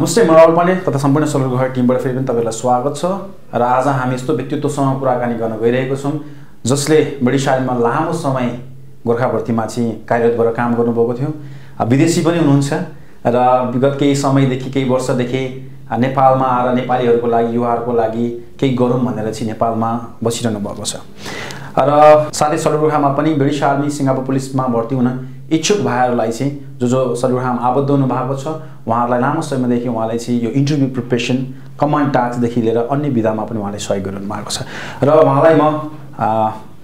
नमस्ते म राहुल पाण्डे तथा सम्पूर्ण सोलर गुर्खा टिमबाट फेरि पनि तपाईहरुलाई स्वागत छ र आज हामी यस्तो व्यक्तित्वसँग कुराकानी गर्न गइरहेको छौं जसले ब्रिटिश आर्मीमा लामो समय गोर्खा भर्तीमा चाहिँ कार्यरत भएर काम गर्नुभएको थियो विदेशी पनि हुनुहुन्छ र विगत केही समयदेखि केही वर्षदेखि नेपालमा आएर नेपालीहरुको लागि युवाहरुको लागि केही गरौँ भनेर चाहिँ नेपालमा बसिरहनु भएको छ र साथै सोलर गुर्खामा पनि ब्रिटिश आर्मी सिंगापुर पुलिसमा भर्ती हुन इच्छुक भएहरुलाई चाहिँ जो सोलर गुर्खामा आबद्ध हुनु भएको छ उहाँहरुलाई लामो समयदेखि उहाँले चाहिँ यो इन्टरभ्यु प्रिपरेसन कमान्ड टास्क देखि लिएर अन्य विधामा पनि उहाँले सहयोग गरिरहनु भएको छ र उहाँलाई म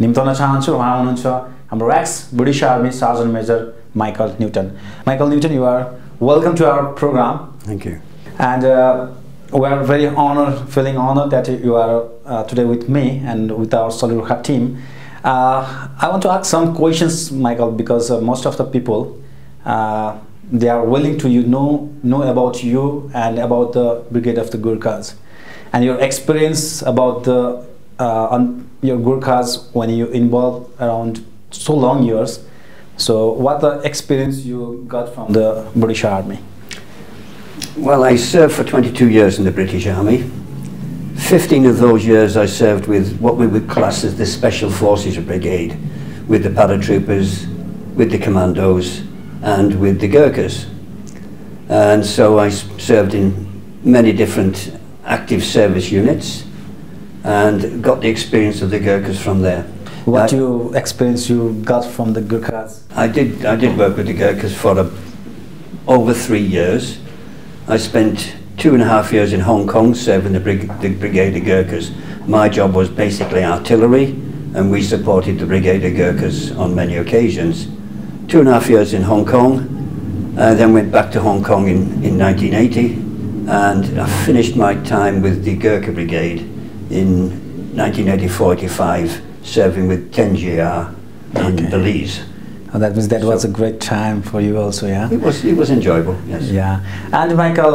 निम्ताउन चाहन्छु उहाँ हुनुहुन्छ हाम्रो ex British army surgeon major Michael Newton. Michael Newton, you are welcome to our program. Thank you. And we are very feeling honored that you are today with me and with our Solar Gurkha team. I want to ask some questions, Michael, because most of the people they are willing to know about you and about the Brigade of the Gurkhas and your experience about the your Gurkhas when you involved around so long years. So, what the experience you got from the British Army? Well, I served for 22 years in the British Army. 15 of those years I served with what we would class as the Special Forces Brigade, with the paratroopers, with the commandos, and with the Gurkhas. And so I served in many different active service units and got the experience of the Gurkhas from there. What experience you got from the Gurkhas? I did work with the Gurkhas for over 3 years. I spent 2.5 years in Hong Kong serving the Brigade of Gurkhas. My job was basically artillery, and we supported the Brigade of Gurkhas on many occasions. 2.5 years in Hong Kong, then went back to Hong Kong in 1980, and I finished my time with the Gurkha Brigade in 1984-85. Serving with 10 GR in Belize. Oh, that means that was a great time for you also, yeah? It was enjoyable, yes. Yeah. And Michael,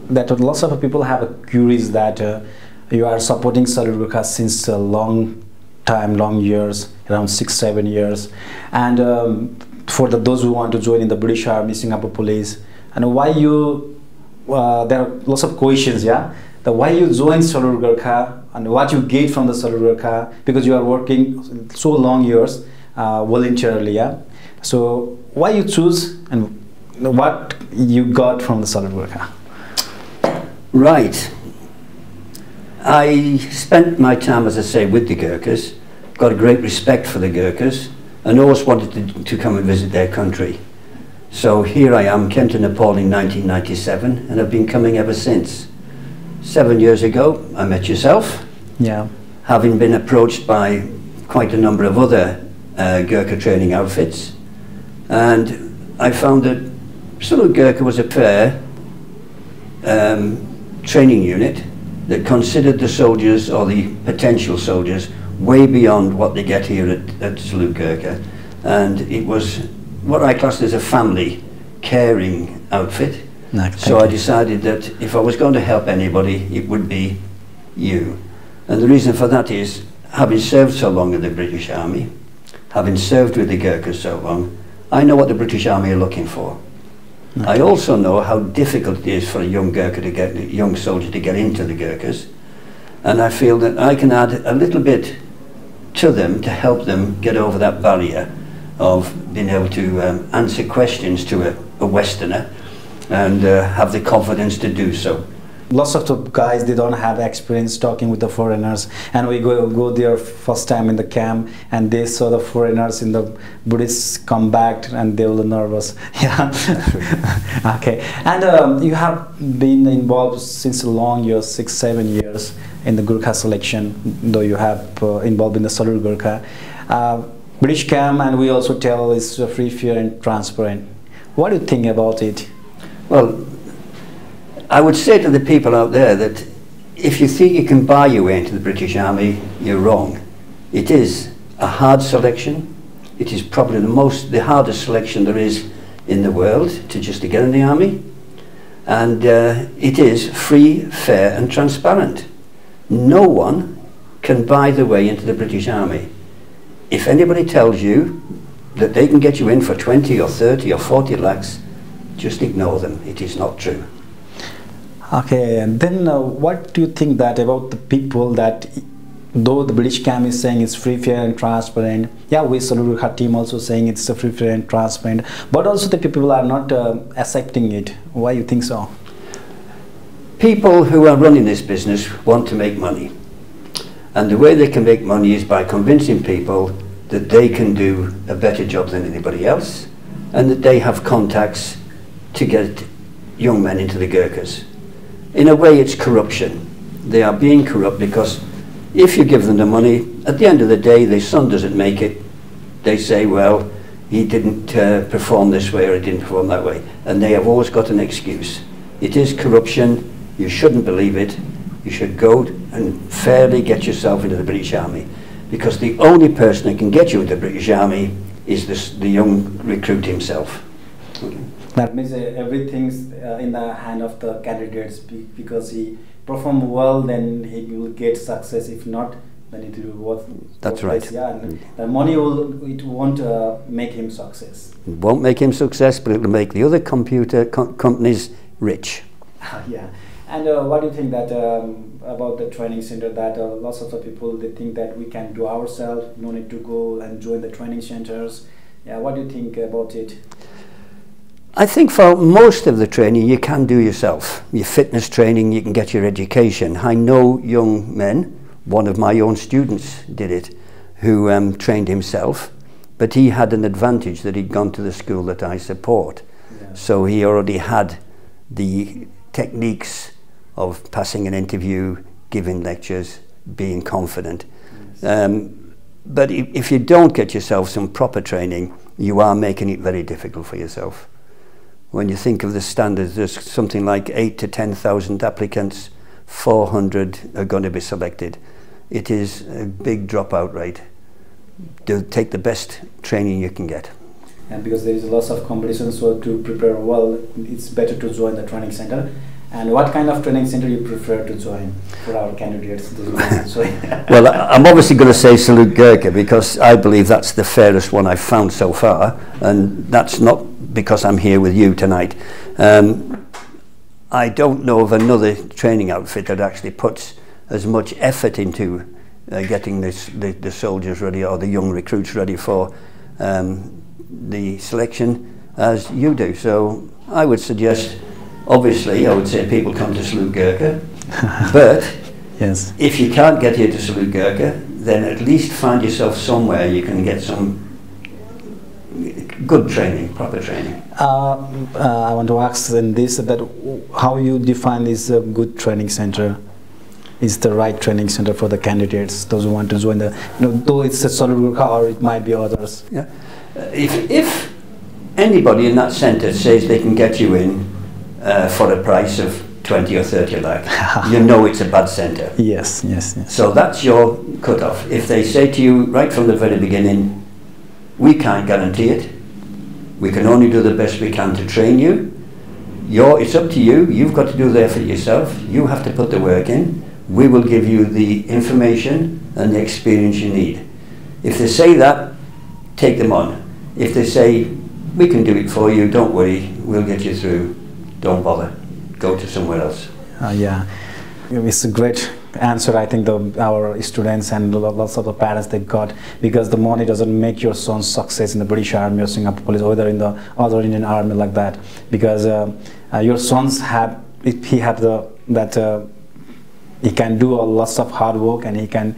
that lots of people have a curious that you are supporting Solar Gurkha since a long time, long years, around 6-7 years. And for those who want to join in the British Army, Singapore Police, and why you, there are lots of questions, yeah? Why you join Solar Gurkha and what you get from the Solar Gurkha, because you are working so long years voluntarily, yeah? So why you choose and what you got from the Solar Gurkha? Right. I spent my time, as I say, with the Gurkhas, got a great respect for the Gurkhas, and always wanted to come and visit their country. So here I am, came to Nepal in 1997, and I've been coming ever since. 7 years ago, I met yourself. Yeah. Having been approached by quite a number of other Gurkha training outfits, and I found that Solar Gurkha was a fair training unit that considered the soldiers or the potential soldiers way beyond what they get here at Solar Gurkha, and it was what I classed as a family caring outfit. No, so I decided that if I was going to help anybody, it would be you. And the reason for that is, having served so long in the British Army, having served with the Gurkhas so long, I know what the British Army are looking for. Okay. I also know how difficult it is for a young Gurkha a young soldier to get into the Gurkhas, and I feel that I can add a little bit to them to help them get over that barrier of being able to answer questions to a Westerner and have the confidence to do so. Lots of the guys, they don't have experience talking with the foreigners, and we go there first time in the camp and they saw the foreigners in the Buddhists come back and they were nervous. Yeah. Okay. And you have been involved since a long years, 6-7 years in the Gurkha selection, though you have involved in the Solar Gurkha. British camp, and we also tell is free, fair and transparent. What do you think about it? Well, I would say to the people out there that if you think you can buy your way into the British Army, you're wrong. It is a hard selection. It is probably the hardest selection there is in the world to get in the army. And it is free, fair and transparent. No one can buy their way into the British Army. If anybody tells you that they can get you in for 20 or 30 or 40 lakhs, just ignore them. It is not true. Okay, and then what do you think that about the people that, though the British camp is saying it's free, fair and transparent, yeah, we salute Gurkha team also saying it's a free, fair and transparent, but also the people are not accepting it. Why you think so? People who are running this business want to make money. And the way they can make money is by convincing people that they can do a better job than anybody else, and that they have contacts to get young men into the Gurkhas. In a way, it's corruption. They are being corrupt because if you give them the money, at the end of the day, their son doesn't make it. They say, well, he didn't perform this way or he didn't perform that way. And they have always got an excuse. It is corruption. You shouldn't believe it. You should go and fairly get yourself into the British Army, because the only person that can get you into the British Army is the young recruit himself. Okay. That means everything's in the hand of the candidates, because he perform well, then he will get success. If not, then it will work. That's right. Yeah, and the money it won't make him success. It won't make him success, but it will make the other computer companies rich. Yeah. And what do you think that about the training center, that lots of the people, they think that we can do ourselves, no need to go and join the training centers. Yeah, what do you think about it? I think for most of the training you can do yourself. Your fitness training, you can get your education. I know young men, one of my own students did it, who trained himself, but he had an advantage that he'd gone to the school that I support. Yeah. So he already had the techniques of passing an interview, giving lectures, being confident. Yes. But if you don't get yourself some proper training, you are making it very difficult for yourself. When you think of the standards, there's something like 8,000 to 10,000 applicants, 400 are going to be selected. It is a big dropout rate. Take the best training you can get. And because there is lots of competition, so to prepare well, it's better to join the training center. And what kind of training center you prefer to join for our candidates? Well, I'm obviously going to say Salute Gurkha, because I believe that's the fairest one I've found so far, and that's not because I'm here with you tonight. I don't know of another training outfit that actually puts as much effort into getting the soldiers ready, or the young recruits ready for the selection as you do. So I would suggest, obviously, I would say people come to Salute Gurkha, but yes, if you can't get here to Salute Gurkha, then at least find yourself somewhere you can get some good training, proper training. I want to ask in this, that how you define this good training center? Is the right training center for the candidates, those who want to join the, though it's a Salute Gurkha or it might be others? Yeah. If anybody in that center says they can get you in for a price of 20 or 30 lakh, you know it's a bad center. Yes, yes, yes. So that's your cut-off. If they say to you right from the very beginning, we can't guarantee it, we can only do the best we can to train you, it's up to you, you've got to do the effort yourself, you have to put the work in, we will give you the information and the experience you need. If they say that, take them on. If they say, we can do it for you, don't worry, we'll get you through, don't bother, go to somewhere else. Yeah, it's a great answer. I think our students and lots of the parents, they got, because the money doesn't make your son's success in the British Army or Singapore Police, or whether in the other Indian Army like that, because your sons have, if he have he can do lots of hard work, and he can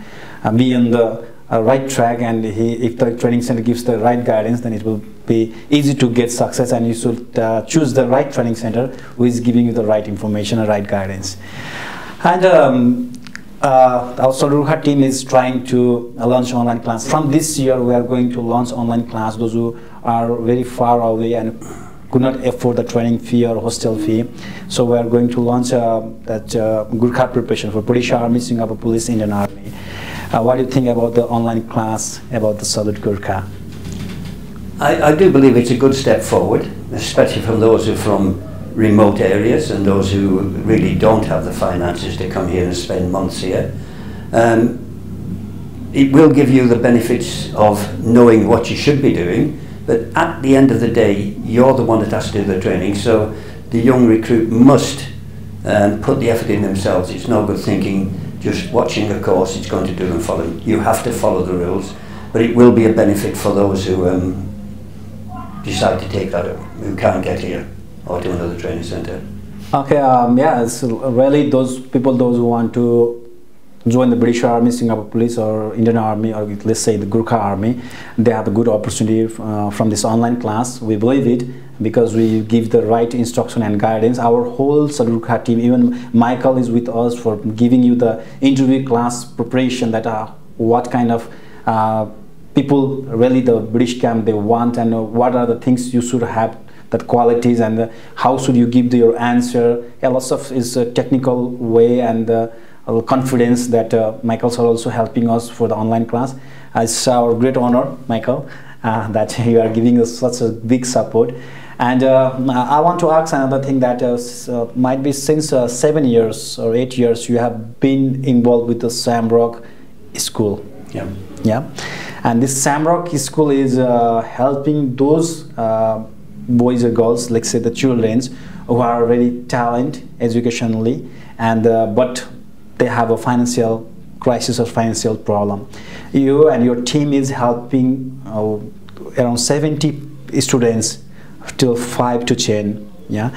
be on the right track, and if the training center gives the right guidance, then it will be easy to get success, and you should choose the right training center who is giving you the right information and right guidance. And our Salute Gurkha team is trying to launch online class. From this year, we are going to launch online class. Those who are very far away and could not afford the training fee or hostel fee, so we are going to launch that Gurkha preparation for British Army, Singapore Police, Indian Army. What do you think about the online class about the Salute Gurkha? I do believe it's a good step forward, especially for those who are from remote areas and those who really don't have the finances to come here and spend months here. It will give you the benefits of knowing what you should be doing, but at the end of the day, you're the one that has to do the training, so the young recruit must and put the effort in themselves. It's no good thinking just watching a course it's going to do and follow. You have to follow the rules, but it will be a benefit for those who decide to take that up, who can't get here or to another training centre. Okay, yeah, it's really those people, those who want to join the British Army, Singapore Police, or Indian Army, or let's say the Gurkha Army, they have a good opportunity from this online class. We believe it because we give the right instruction and guidance. Our whole Gurkha team, even Michael is with us for giving you the interview class preparation, that what kind of people really the British camp they want, and what are the things you should have, that qualities, and how should you give your answer. Yeah, lots of is a technical way and confidence that Michael is also helping us for the online class. It's our great honor, Michael, that you are giving us such a big support. And I want to ask another thing, that might be since 7 years or 8 years you have been involved with the Shamrock School. Yeah. Yeah. And this Shamrock School is helping those boys or girls, let's say the children, who are very talented educationally, and but they have a financial crisis or financial problem. You and your team is helping around 70 students till 5 to 10. Yeah,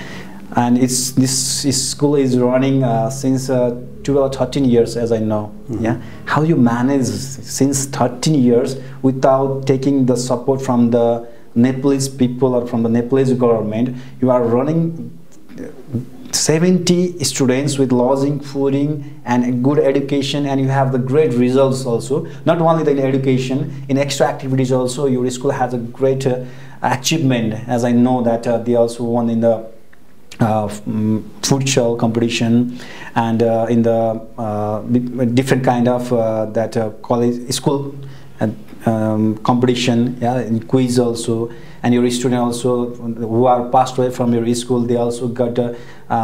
and this school is running since 12 or 13 years, as I know. Mm-hmm. Yeah, how you manage since 13 years without taking the support from the Nepalese people or from the Nepalese government? You are running 70 students with lodging, fooding, and a good education, and you have the great results also. Not only the education, in extra activities also, your school has a great achievement, as I know that they also won in the food show competition, and in the different kind of that college school competition, yeah, in quiz also. And your students also who are passed away from your school, they also got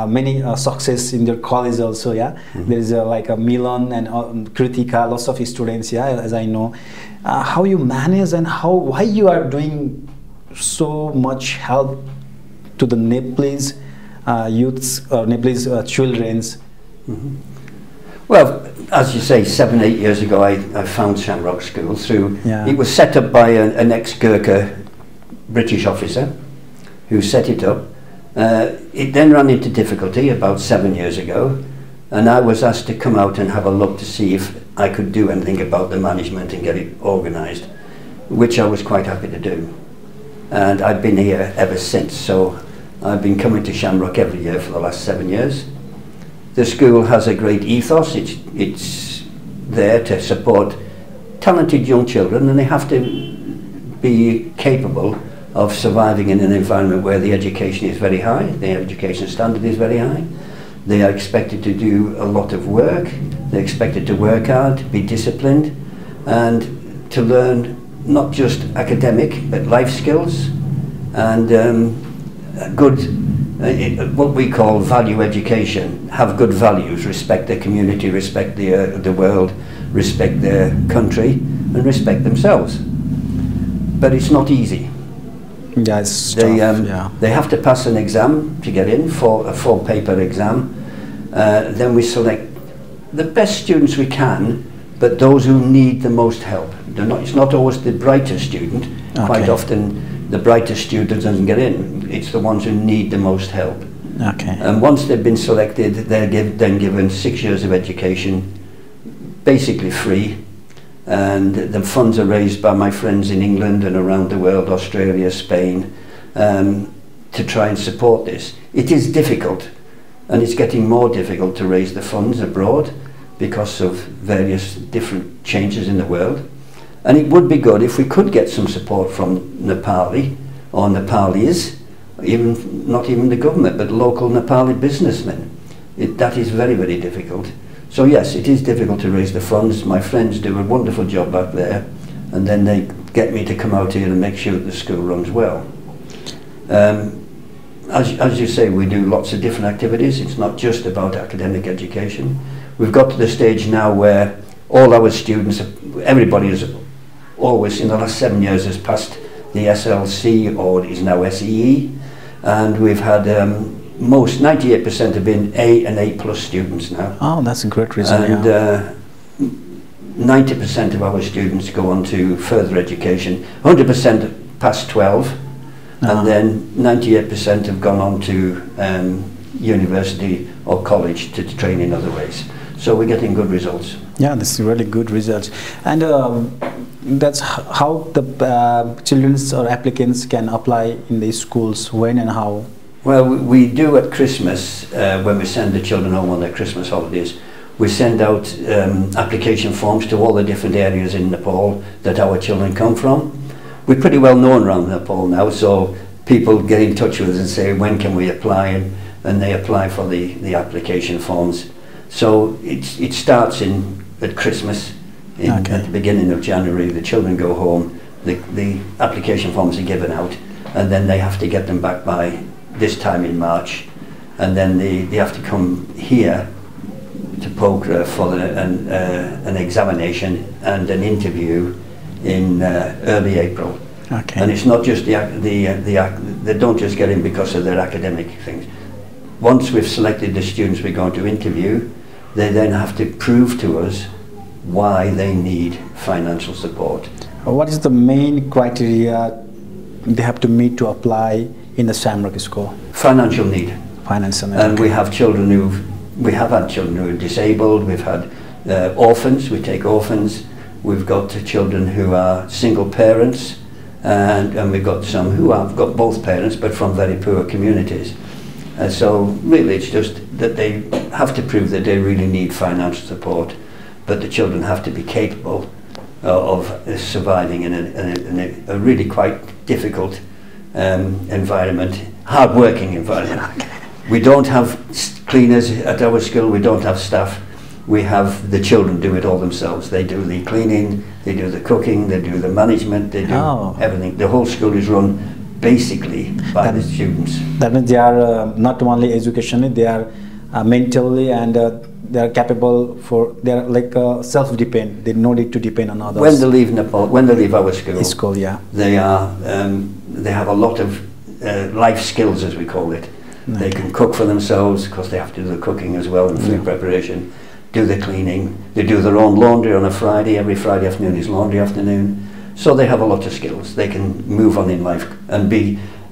many success in their college also. Yeah, mm-hmm. There is like a Milan and Kritika, lots of students. Yeah, as I know, how you manage and why you are doing so much help to the Nepalese youths or Nepalese childrens. Mm-hmm. Well, as you say, 7-8 years ago, I found Shamrock School through. Yeah. It was set up by an ex-Gurkha British officer who set it up. It then ran into difficulty about 7 years ago, and I was asked to come out and have a look to see if I could do anything about the management and get it organised, which I was quite happy to do. And I've been here ever since, so I've been coming to Shamrock every year for the last 7 years. The school has a great ethos. It's there to support talented young children, and they have to be capable of surviving in an environment where the education is very high, the education standard is very high. They are expected to do a lot of work. They're expected to work hard, be disciplined, and to learn not just academic but life skills and good what we call value education. Have good values, respect their community, respect the world, respect their country, and respect themselves. But it's not easy. Yeah, it's tough, yeah. They have to pass an exam to get in, for a full paper exam. Then we select the best students we can, but those who need the most help. It's not always the brightest student. Okay. Quite often the brightest student doesn't get in. It's the ones who need the most help. Okay. And once they've been selected, they're then given 6 years of education, basically free. And the funds are raised by my friends in England and around the world, Australia, Spain, to try and support this. It is difficult, and it's getting more difficult to raise the funds abroad because of various different changes in the world. And it would be good if we could get some support from Nepali or Nepalis, not even the government, but local Nepali businessmen. That is very, very difficult. So yes, it is difficult to raise the funds. My friends do a wonderful job back there, and then they get me to come out here and make sure that the school runs well. As you say, we do lots of different activities. It's not just about academic education. We've got to the stage now where all our students, everybody has always, in the last 7 years, has passed the SLC, or is now SEE, and we've had most 98% have been A and A plus students now. Oh, that's a great result. And 90% of our students go on to further education. 100% past 12, and then 98% have gone on to university or college to train in other ways. So we're getting good results. Yeah, this is really good results. And that's how the children's or applicants can apply in the schools, when and how? Well, we do at Christmas, when we send the children home on their Christmas holidays, we send out application forms to all the different areas in Nepal that our children come from. We're pretty well known around Nepal now, so people get in touch with us and say, when can we apply? And they apply for the application forms. So it starts at Christmas, at the beginning of January. The children go home, the application forms are given out, and then they have to get them back by this time in March, and then they have to come here to Pokhara for an examination and an interview in early April. Okay. And it's not just they don't just get in because of their academic things. Once we've selected the students we're going to interview, they then have to prove to us why they need financial support. What is the main criteria they have to meet to apply in the Shamrock School? Financial need. Financial need. And we have children we have had children who are disabled, we've had orphans, we take orphans, we've got children who are single parents, and we've got some who have got both parents but from very poor communities. So really it's just that they have to prove that they really need financial support, but the children have to be capable of surviving in a really quite difficult environment, hard-working environment. We don't have cleaners at our school, we don't have staff. We have the children do it all themselves. They do the cleaning, they do the cooking, they do the management, they do everything. The whole school is run basically by the students. That means they are not only educationally, they are mentally, and they are capable for, they are like self-depend. They no need to depend on others. When they leave Nepal, when they leave our school, yeah, they have a lot of life skills, as we call it. They can cook for themselves, because they have to do the cooking as well and food preparation, do the cleaning, they do their own laundry on a Friday. Every Friday afternoon is laundry afternoon. So they have a lot of skills. They can move on in life and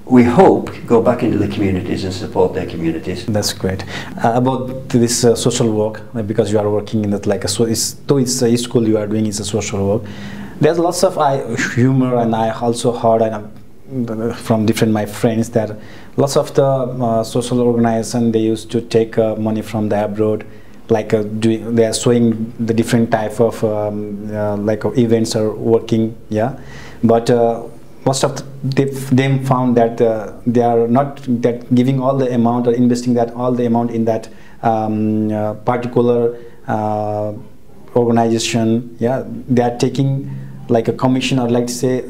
we hope, go back into the communities and support their communities. That's great. About this social work, because you are working in that, like it's a school you are doing, is a social work. There's lots of humor, and I also heard from different my friends that lots of the social organization, they used to take money from the abroad, like they are showing the different type of events are working, yeah. But most of them found that they are not that giving all the amount or investing that all the amount in that particular organization. Yeah, they are taking like a commission, or like to say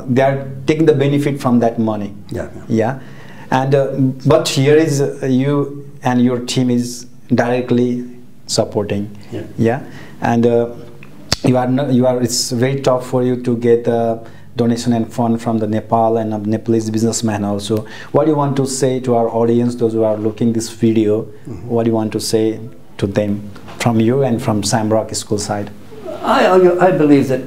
they are taking the benefit from that money. Yeah. Yeah, and but here is you and your team is directly supporting. Yeah. Yeah, and you are. It's very tough for you to get donation and fund from the Nepal and Nepalese businessman also. What do you want to say to our audience, those who are looking this video? What do you want to say to them from you and from Shamrock School side? I believe that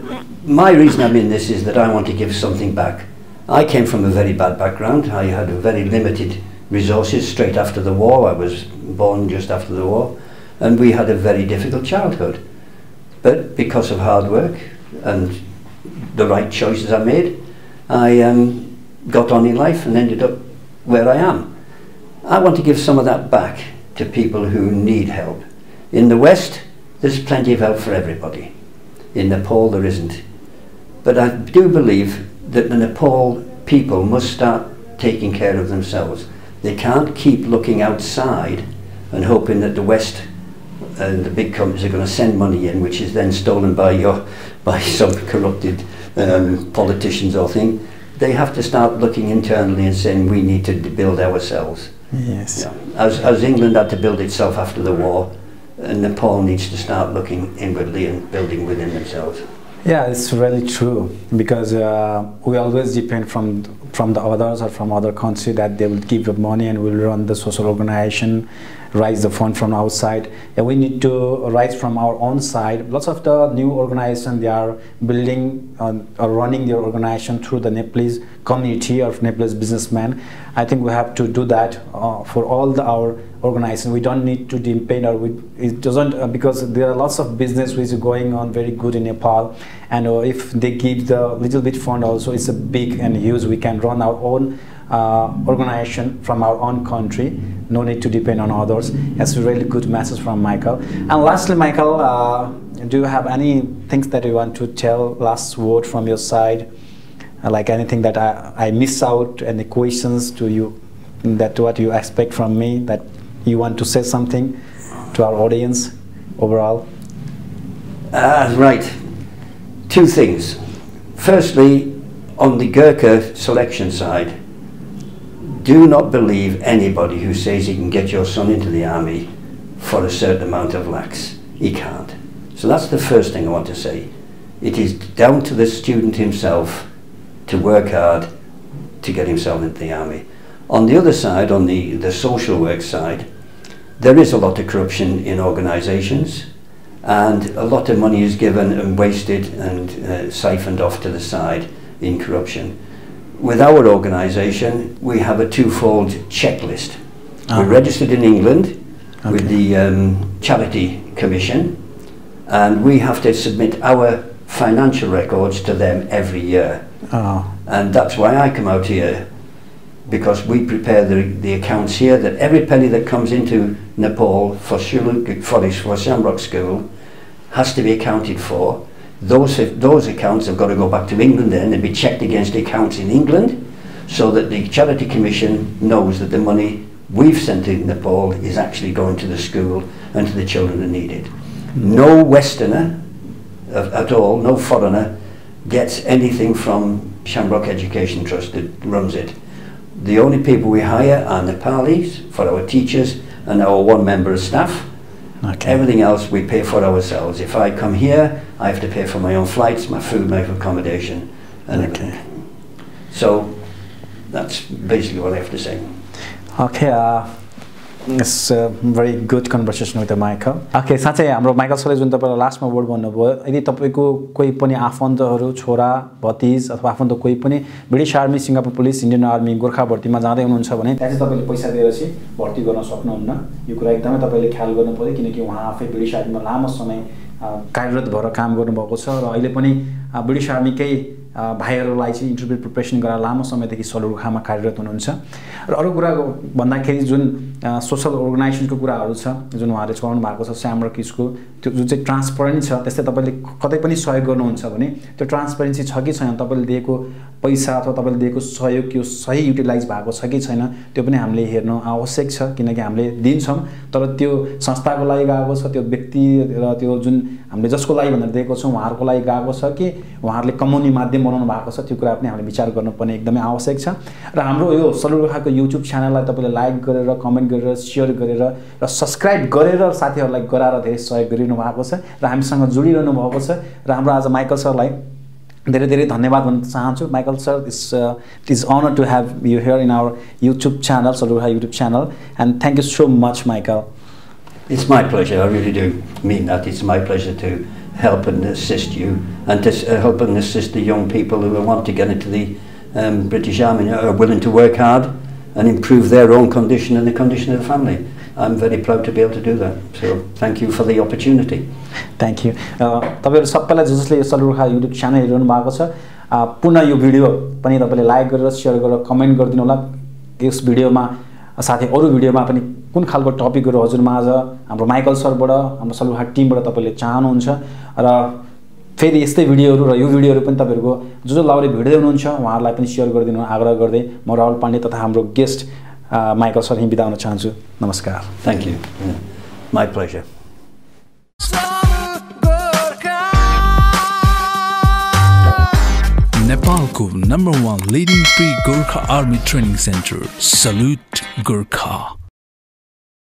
my reason I'm in this is that I want to give something back. I came from a very bad background. I had very limited resources straight after the war. I was born just after the war, and we had a very difficult childhood. But because of hard work and the right choices I made, I got on in life and ended up where I am. I want to give some of that back to people who need help. In the West, there's plenty of help for everybody. In Nepal, there isn't. But I do believe that the Nepal people must start taking care of themselves. They can't keep looking outside and hoping that the West and the big companies are going to send money in, which is then stolen by some corrupted politicians or thing. They have to start looking internally and saying we need to build ourselves. Yes. Yeah. As England had to build itself after the war, Nepal needs to start looking inwardly and building within themselves. Yeah, it's really true, because we always depend from from the others or from other country that they will give the money and will run the social organization, raise the fund from outside. And we need to raise from our own side. Lots of the new organizations, they are building or running their organization through the Nepalese community of Nepalese businessmen. I think we have to do that for all our organizations. We don't need to depend, or it doesn't, because there are lots of business which is going on very good in Nepal, and if they give the little bit fund also, it's a big and huge. We can run our own organization from our own country. No need to depend on others. That's a really good message from Michael. And lastly, Michael, do you have any things that you want to tell, last word from your side? Like anything that I miss out, any questions to you, that what you expect from me, that you want to say something to our audience overall? Right. Two things. Firstly, on the Gurkha selection side, do not believe anybody who says he can get your son into the army for a certain amount of lakhs. He can't. So that's the first thing I want to say. It is down to the student himself to work hard to get himself into the army. On the other side, on the social work side, there is a lot of corruption in organisations, and a lot of money is given and wasted and siphoned off to the side in corruption. With our organisation, we have a twofold checklist. We're registered in England with the Charity Commission, and we have to submit our financial records to them every year. And that's why I come out here, because we prepare the accounts here, that every penny that comes into Nepal for Shamrock School has to be accounted for. Those accounts have got to go back to England then and be checked against the accounts in England, so that the Charity Commission knows that the money we've sent to Nepal is actually going to the school and to the children that need it. No Westerner at all, no foreigner, gets anything from Shamrock Education Trust that runs it. The only people we hire are Nepalis for our teachers and our one member of staff. Everything else we pay for ourselves. If I come here, I have to pay for my own flights, my food, my accommodation, and everything. So that's basically what I have to say. It's a very good conversation with Michael. साँच्चै हाम्रो Michael सरले जुन तपाईलाई लास्टमा word भन्नुभयो, यदि तपाईको कोही पनि आफन्तहरू, छोरा, भतिज अथवा आफन्त कोही पनि British army, Singapore police, Indian army, Gorkha भर्तीमा जाँदै हुनुहुन्छ भने त्यहाँ चाहिँ तपाईले पैसा दिएर चाहिँ भर्ती गर्न सक्नुहुन्न। यो कुरा एकदमै तपाईले ख्याल गर्नु पर्यो, किनकि उहाँ आफै ब्रिटिश आर्मीमा लामो समय कार्यरत भएर काम गर्नुभएको छ र अहिले पनि ब्रिटिश आर्मीकै भाइहरूलाई चाहिँ इन्टरभ्यू प्रिपरेसन गरेर लामो समयदेखि सदरमुकाममा कार्यरत हुनुहुन्छ। र अरू कुरा भन्दाखेरि जुन सोशल अर्गनाइजेसनको कुराहरू छ, जुन उहाँले चलाउनु भएको छ स्यामरक स्कुल, त्यो जुन चाहिँ ट्रान्सपरेन्ट छ, त्यस्तै तपाईँले कतै पनि सहयोग गर्नुहुन्छ भने त्यो ट्रान्सपरेन्सी छ कि छैन, तपाईँले दिएको पैसा अथवा तपाईँले दिएको सहयोग यो सही युटिलाइज भएको छ कि छैन, त्यो पनि हामीले हेर्नु आवश्यक छ। किनकि हामीले दिन्छौँ तर त्यो संस्थाको लागि गएको छ, त्यो व्यक्ति र त्यो जुन हामीले जसको लागि भनेर दिएको छौँ उहाँहरूको लागि गएको छ कि उहाँहरूले कमाउने माध्यम बनाउनु भएको छ, त्यो कुरा पनि हामीले विचार गर्नुपर्ने एकदमै आवश्यक छ। र हाम्रो यो सलुगोर्खाको युट्युब च्यानललाई तपाईँले लाइक गरेर, कमेन्ट गरेर, सेयर गरेर र सब्सक्राइब गरेर साथीहरूलाई गराएर धेरै सहयोग गरिरहनु भएको छ र हामीसँग जोडिरहनु भएको छ। र हाम्रो आज माइकल सरलाई धेरै धेरै धन्यवाद भन्न चाहन्छु। Michael sir, it is honor to have you here in our YouTube channel, Soluha YouTube channel, and thank you so much, Michael. It's my pleasure. I really do mean that. It's my pleasure to help and assist you, and to help and assist the young people who want to get into the British Army, are willing to work hard and improve their own condition and the condition of the family. I'm very proud to be able to do that. So thank you for the opportunity. Thank you. तपाईहरु सबैलाई जसले यो सलुगोर्खा YouTube channel हेरिरहनु भएको छ, पुनः यो video पनि तपाईले like गरेर, शेयर गरेर, कमेन्ट गरिदिनु होला। यस भिडियोमा साथै अरु भिडियोमा पनि कुन खालको टपिकहरु हजुरमाझ हाम्रो माइकल सरबाट, हाम्रो सलुगोर्खा टिमबाट तपाईले चाहनुहुन्छ र फेरि यस्तै भिडियोहरु र यो भिडियोहरु पनि तपाईहरुको जो लाउले भिडियो हुनुहुन्छ उहाँहरुलाई पनि शेयर गरिदिनु आग्रह गर्दै म राहुल पाण्डे तथा हाम्रो गेस्ट माइकल सर हिँड बिदा हुन चाहन्छु। नमस्कार। Thank you. My pleasure. Nepalको #1 leading pre-Gurkha Army Training Center. Salute Gurkha.